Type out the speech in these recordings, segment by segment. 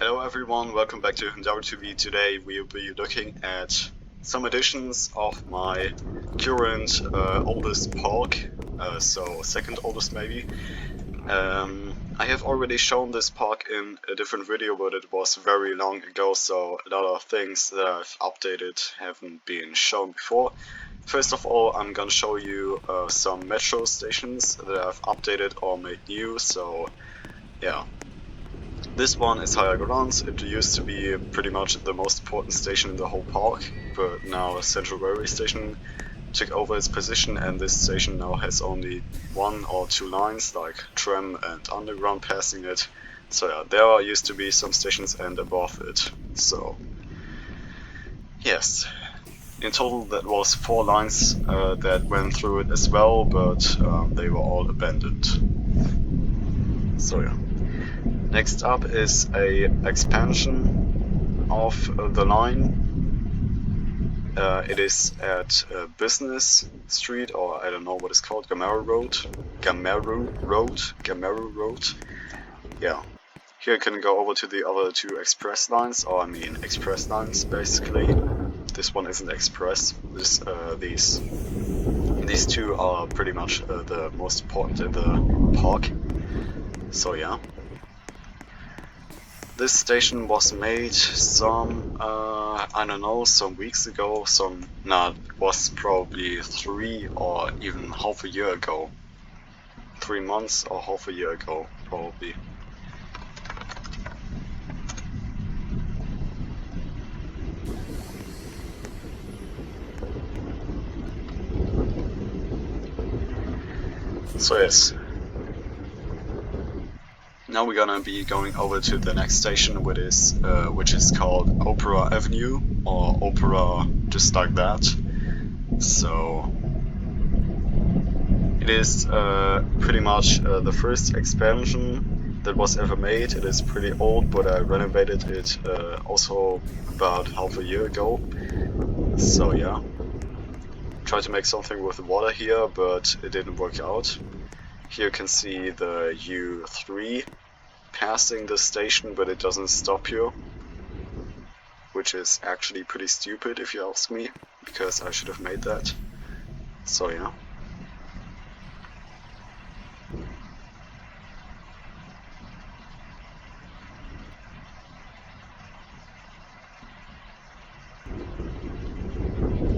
Hello everyone, welcome back to GerUA. Today we'll be looking at some additions of my current oldest park, so second oldest maybe. I have already shown this park in a different video, but it was very long ago, so a lot of things that I've updated haven't been shown before. First of all, I'm gonna show you some metro stations that I've updated or made new, so yeah. This one is Higher Grounds. It used to be pretty much the most important station in the whole park, but now a central railway station took over its position, and this station now has only one or two lines, like tram and underground passing it. So yeah, there used to be some stations and above it. So yes, in total that was 4 lines that went through it as well, but they were all abandoned. So yeah. Next up is a expansion of the line. It is at Business Street, or I don't know what it's called, Gameru Road. Yeah. Here you can go over to the other two express lines, or I mean express lines basically. This one isn't express. These two are pretty much the most important in the park. So yeah. This station was made some, I don't know, some weeks ago, it was probably 3 or even half a year ago. 3 months or half a year ago, probably. So yes. Now we're gonna be going over to the next station, which is called Opera Avenue, or Opera just like that. So it is pretty much the first expansion that was ever made. It is pretty old, but I renovated it also about half a year ago. So yeah, tried to make something with the water here, but it didn't work out. Here you can see the U3 passing the station, but it doesn't stop you, which is actually pretty stupid if you ask me, because I should have made that. So yeah.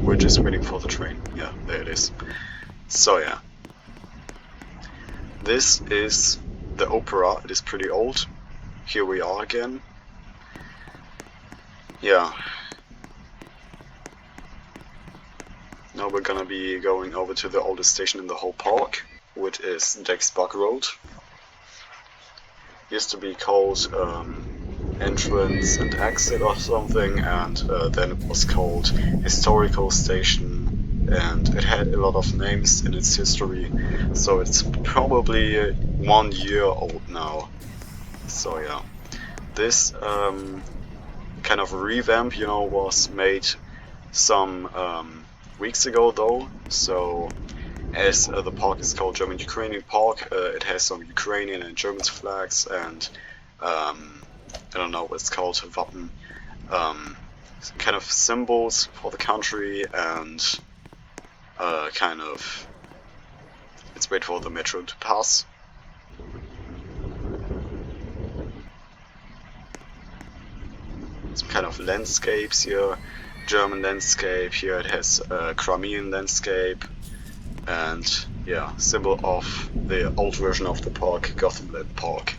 We're just waiting for the train. Yeah, there it is. So yeah. This is the Opera. It is pretty old. Here we are again. Yeah. Now we're gonna be going over to the oldest station in the whole park, which is DexTheCreator Road. Used to be called Entrance and Exit or something, and then it was called Historical Station, and it had a lot of names in its history, so it's probably 1 year old now. So yeah, this kind of revamp, was made some weeks ago though. So as the park is called German-Ukrainian Park, it has some Ukrainian and German flags, and I don't know what's called, Wappen, kind of symbols for the country, and let's wait for the metro to pass. Some kind of landscapes here, German landscape, here it has Crimean landscape, and yeah, symbol of the old version of the park, Gothamland Park.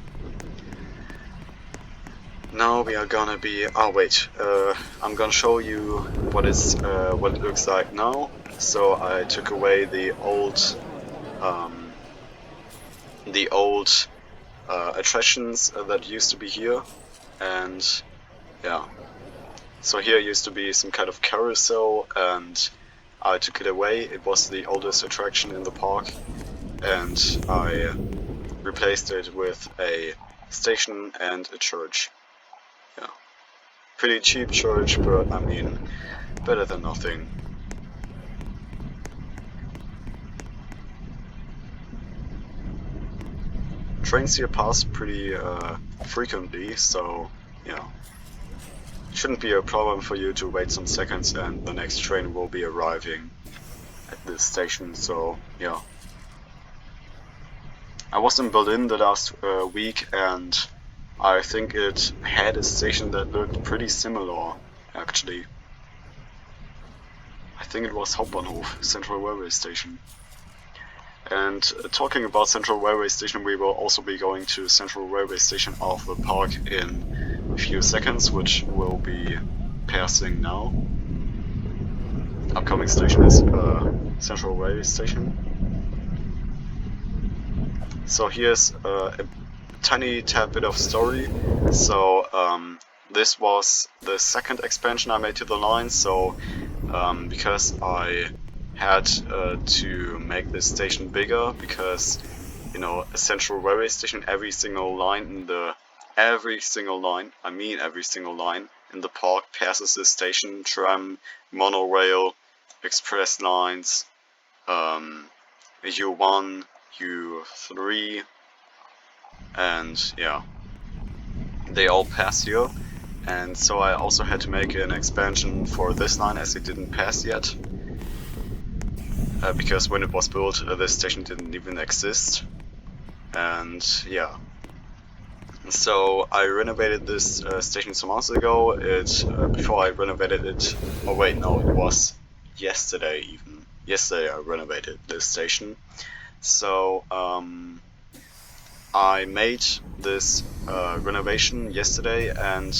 Now we are gonna be, I'm gonna show you what it looks like now. So I took away the old attractions that used to be here, and yeah. So here used to be some kind of carousel, and I took it away. It was the oldest attraction in the park, and I replaced it with a station and a church. Yeah, pretty cheap church, but I mean, better than nothing. Trains here pass pretty frequently, so yeah, shouldn't be a problem for you to wait some seconds and the next train will be arriving at this station. So yeah, I was in Berlin the last week, and I think it had a station that looked pretty similar, actually. I think it was Hauptbahnhof, Central Railway Station. And talking about Central Railway Station, we will also be going to Central Railway Station of the park in a few seconds, which will be passing now. Upcoming station is Central Railway Station. So here's a tiny tad bit of story. So this was the second expansion I made to the line. So because I had to make this station bigger, because you know, a central railway station, every single line in the every single line in the park passes this station: tram, monorail, express lines, U1, U3, and yeah, they all pass here. And so I also had to make an expansion for this line, as it didn't pass yet. Because when it was built, this station didn't even exist. And yeah. So I renovated this station some months ago. Before I renovated it, oh wait, no, it was yesterday even. Yesterday I renovated this station. So I made this renovation yesterday, and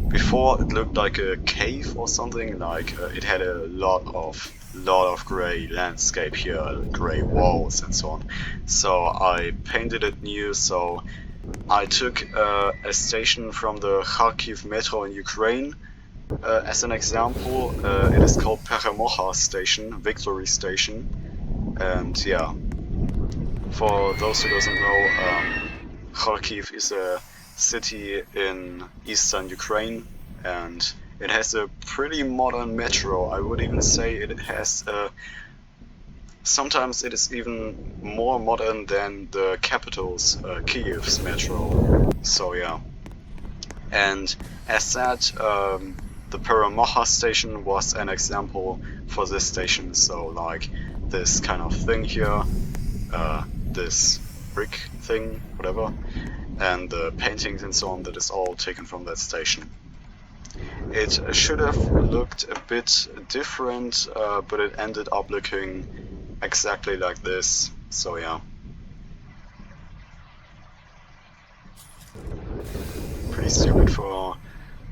before it looked like a cave or something. Like it had a lot of grey landscape here, grey walls and so on. So I painted it new. So I took a station from the Kharkiv metro in Ukraine as an example. It is called Peremocha Station, Victory Station, and yeah. For those who doesn't know, Kharkiv is a city in eastern Ukraine, and it has a pretty modern metro. I would even say it has sometimes it is even more modern than the capital's, Kyiv's metro. So yeah. And as said, the Peremocha station was an example for this station. So like this kind of thing here, this brick thing, whatever, and the paintings and so on, that is all taken from that station. It should have looked a bit different, but it ended up looking exactly like this. So yeah. Pretty stupid for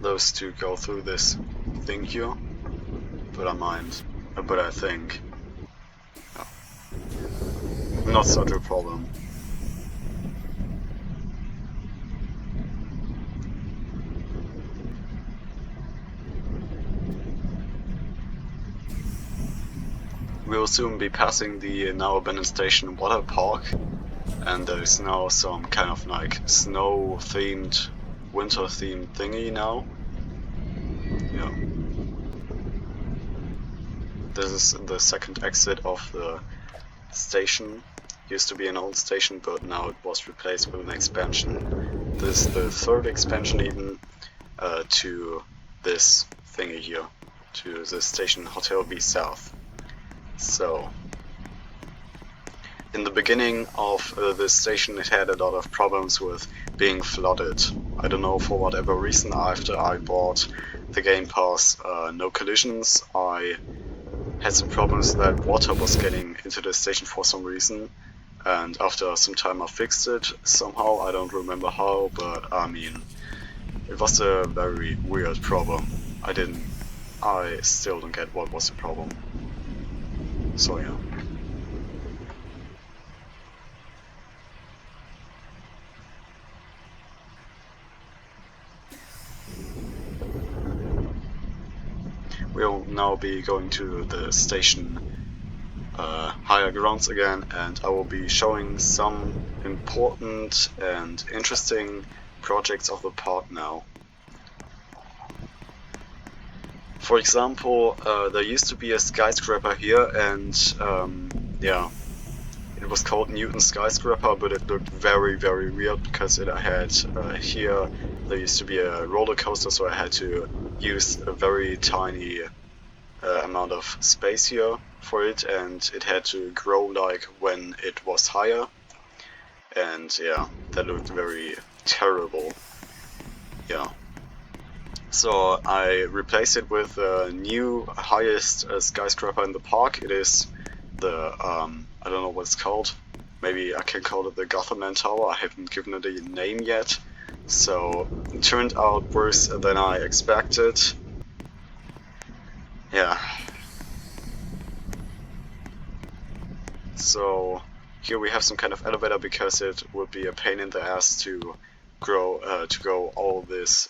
those to go through this thing here, but I think not such a problem. We will soon be passing the now abandoned station water park, and there is now some kind of like snow themed, winter themed thingy now. Yeah. This is the second exit of the station. Used to be an old station, but now it was replaced with an expansion. This is the third expansion even to this thingy here, to the station Hotel B South. So, in the beginning of this station, it had a lot of problems with being flooded. I don't know, for whatever reason. After I bought the Game Pass No Collisions, I had some problems that water was getting into the station for some reason, and after some time I fixed it somehow. I don't remember how, but I mean, it was a very weird problem. I still don't get what was the problem. So yeah. We'll now be going to the station higher grounds again, and I will be showing some important and interesting projects of the park now. For example, there used to be a skyscraper here, and yeah, it was called Newton Skyscraper, but it looked very, very weird because it had here there used to be a roller coaster, so I had to use a very tiny amount of space here for it, and it had to grow like when it was higher, and yeah, that looked very terrible. Yeah. So I replaced it with a new highest skyscraper in the park. It is the I don't know what it's called. Maybe I can call it the Gothamland Tower. I haven't given it a name yet. So it turned out worse than I expected. Yeah. So here we have some kind of elevator because it would be a pain in the ass to go all this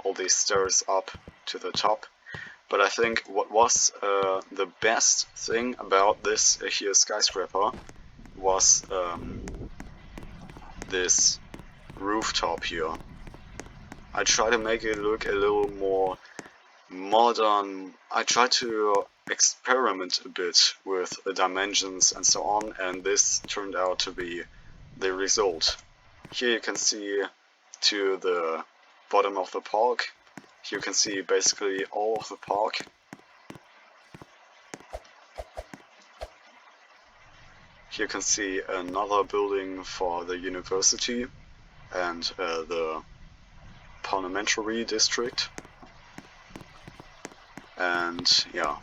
all these stairs up to the top. But I think what was the best thing about this here skyscraper was this rooftop here. I try to make it look a little more modern. I try to experiment a bit with the dimensions and so on, and this turned out to be the result. Here you can see to the bottom of the park. You can see basically all of the park. Here you can see another building for the university and the parliamentary district. And yeah,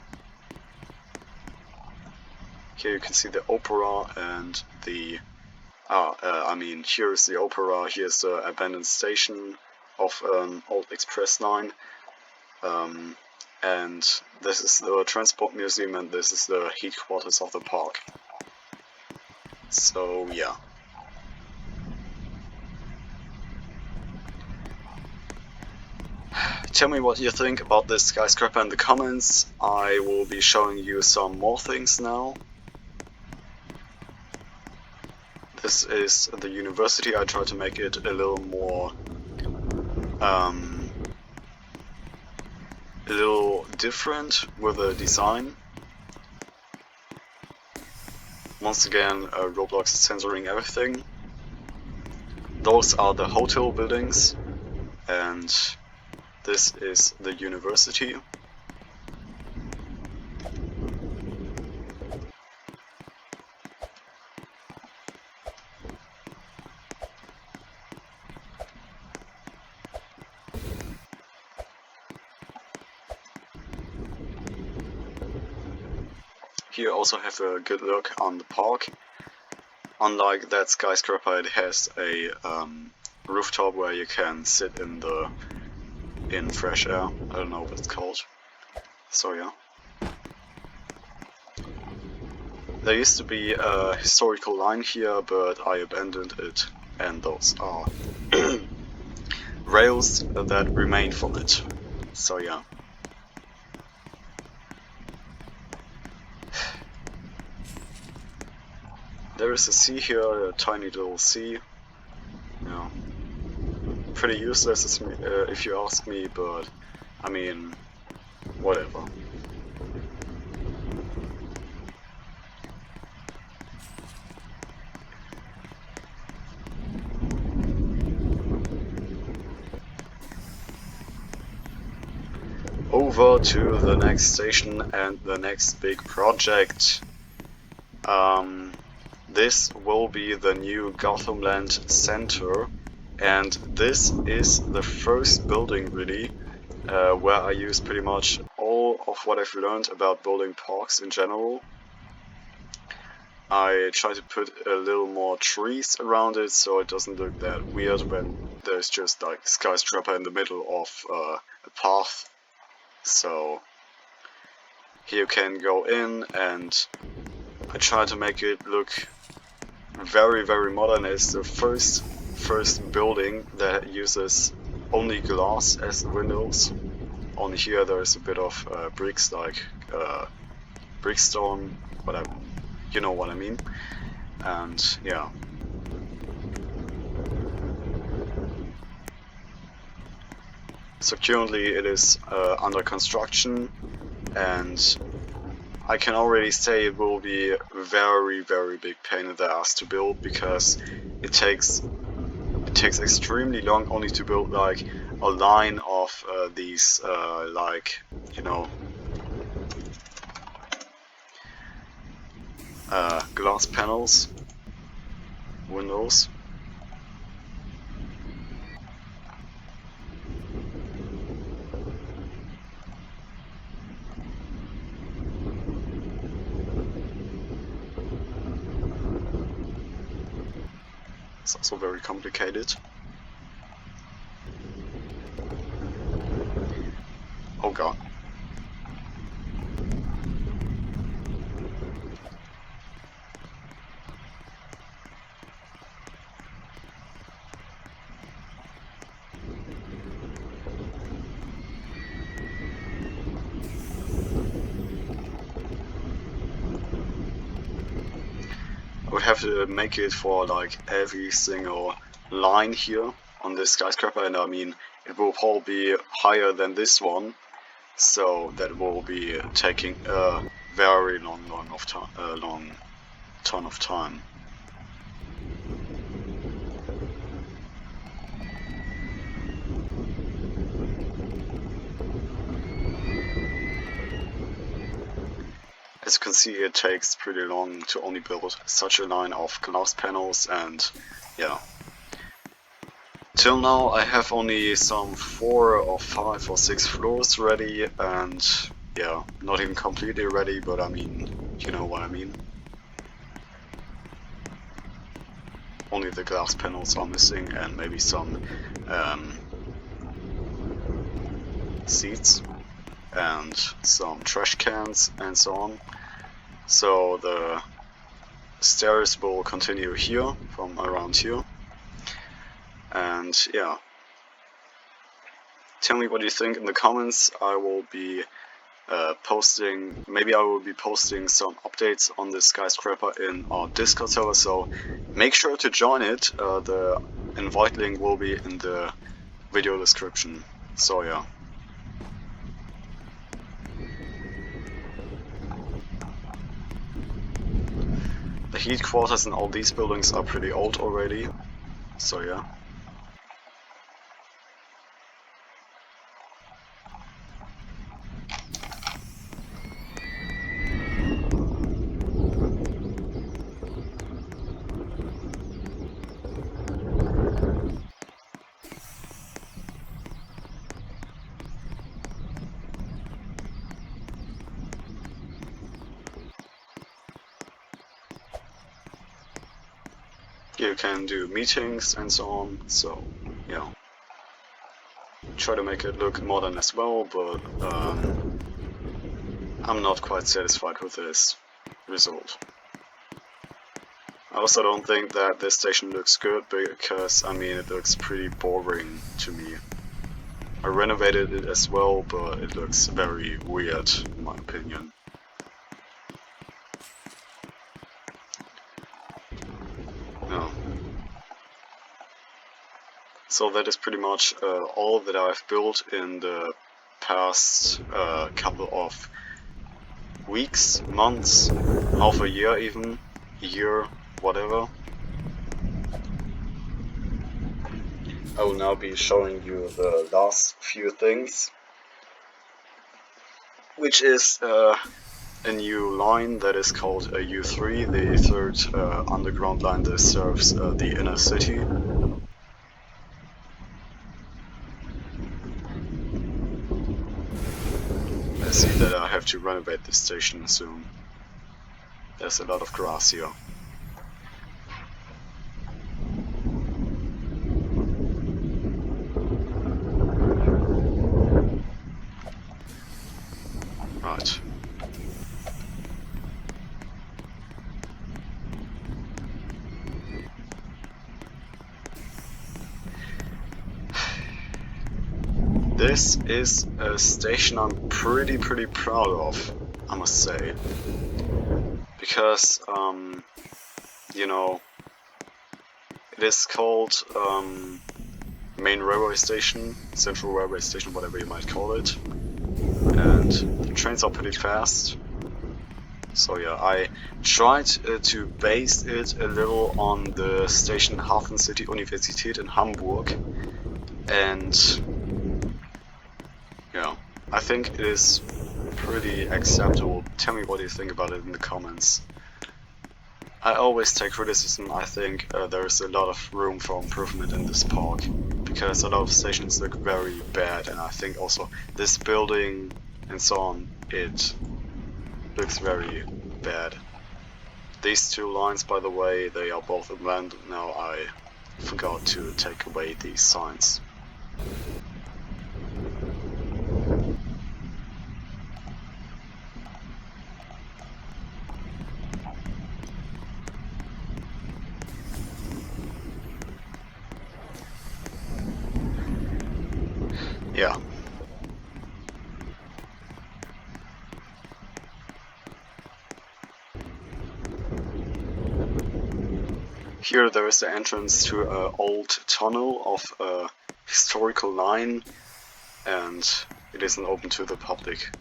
here you can see the opera and the I mean, here's the opera, here's the abandoned station of an old express line, and this is the transport museum, and this is the headquarters of the park. So yeah. Tell me what you think about this skyscraper in the comments. I will be showing you some more things now. This is the university. I try to make it a little more a little different with the design. Once again, Roblox is censoring everything. Those are the hotel buildings, and this is the university. Here you also have a good look on the park. Unlike that skyscraper, it has a rooftop where you can sit in fresh air. I don't know what it's called. So yeah. There used to be a historical line here, but I abandoned it, and those are rails that remain from it. So yeah. There is a sea here, a tiny little sea. Yeah. Pretty useless if you ask me, but I mean, whatever. Over to the next station and the next big project. This will be the new Gothamland Center, and this is the first building really where I use pretty much all of what I've learned about building parks in general. I try to put a little more trees around it so it doesn't look that weird when there's just like skyscraper in the middle of a path. So here you can go in, and I try to make it look very, very modern. It's the first building that uses only glass as the windows. On here there is a bit of bricks, like brickstone, you know what I mean. And yeah. So currently it is under construction, and I can already say it will be a very big pain in the ass to build, because it takes extremely long only to build like a line of these like, you know, glass panels, windows. It's also very complicated. Oh god. I would have to make it for like every single line here on this skyscraper, and I mean it will probably be higher than this one, so that will be taking a very long ton of time. As you can see, it takes pretty long to only build such a line of glass panels, and yeah. Till now I have only some 4 or 5 or 6 floors ready, and yeah, not even completely ready, but I mean, you know what I mean. Only the glass panels are missing, and maybe some seats and some trash cans and so on. So the stairs will continue here, from around here. And yeah, tell me what you think in the comments. I will be maybe I will be posting some updates on this skyscraper in our Discord server, so make sure to join it. The invite link will be in the video description. So yeah. The heat quarters in all these buildings are pretty old already, so yeah. You can do meetings and so on, so yeah. Try to make it look modern as well, but I'm not quite satisfied with this result. I also don't think that this station looks good, because I mean it looks pretty boring to me. I renovated it as well, but it looks very weird in my opinion. No. So that is pretty much all that I've built in the past couple of weeks, months, half a year even, year, whatever. I will now be showing you the last few things, which is a new line that is called a U3, the third underground line that serves the inner city. I see that I have to renovate this station soon. There's a lot of grass here. Right. This is a station I'm pretty proud of, I must say. Because, you know, it is called main railway station, central railway station, whatever you might call it. And the trains are pretty fast. So yeah, I tried to base it a little on the station Hafen City Universität in Hamburg, and yeah, I think it is pretty acceptable. Tell me what you think about it in the comments. I always take criticism. I think there's a lot of room for improvement in this park, because a lot of stations look very bad, and I think also this building and so on, it looks very bad. These two lines, by the way, they are both abandoned now. I forgot to take away these signs. Yeah. Here there is the entrance to an old tunnel of a historical line, and it isn't open to the public.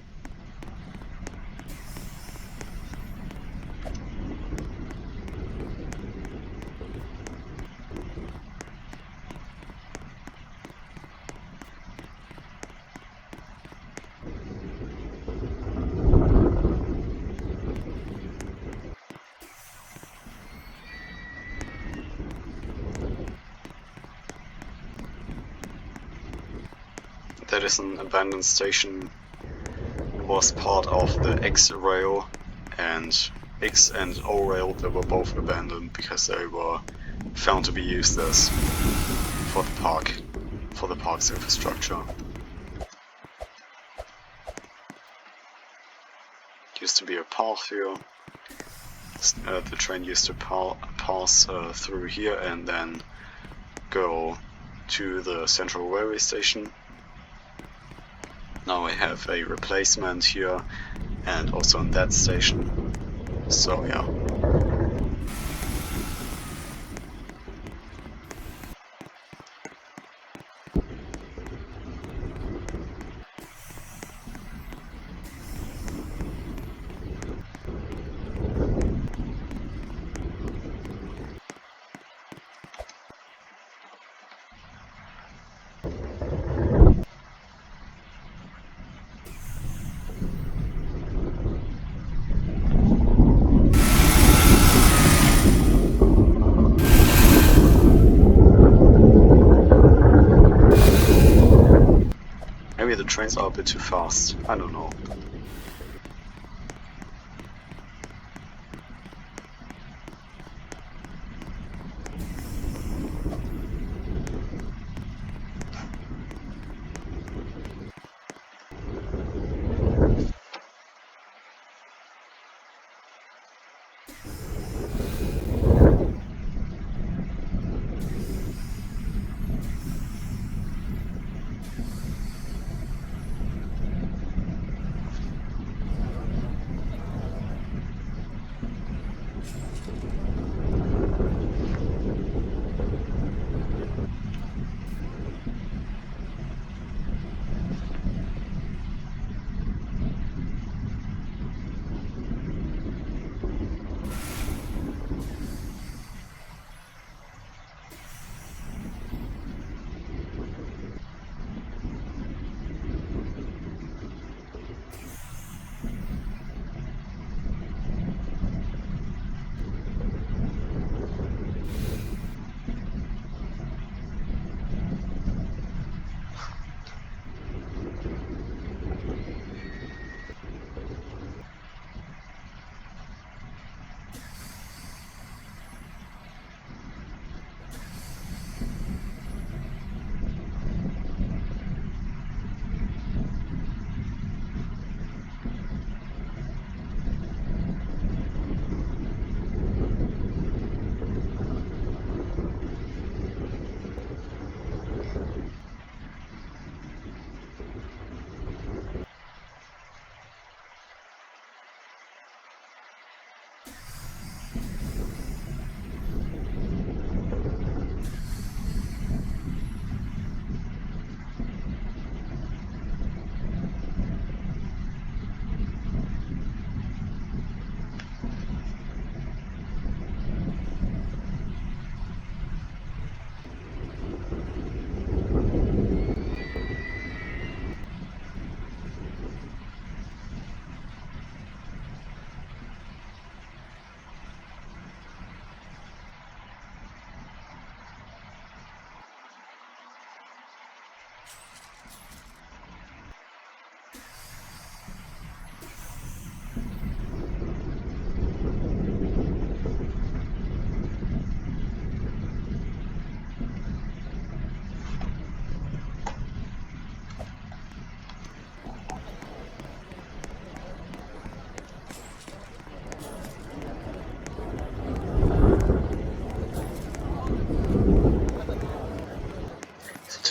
That is an abandoned station. It was part of the X rail, and X and O rail, they were both abandoned because they were found to be useless for the park's infrastructure. Used to be a path here. The train used to pass through here and then go to the central railway station. Now we have a replacement here and also on that station. So yeah. Maybe the trains are a bit too fast, I don't know.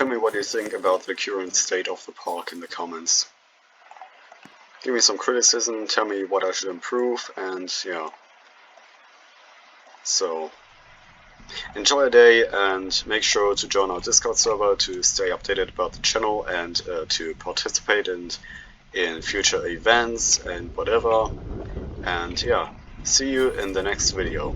tell me what you think about the current state of the park in the comments. Give me some criticism, tell me what I should improve, and yeah. So, enjoy a day and make sure to join our Discord server to stay updated about the channel and to participate in future events and whatever. And yeah, see you in the next video.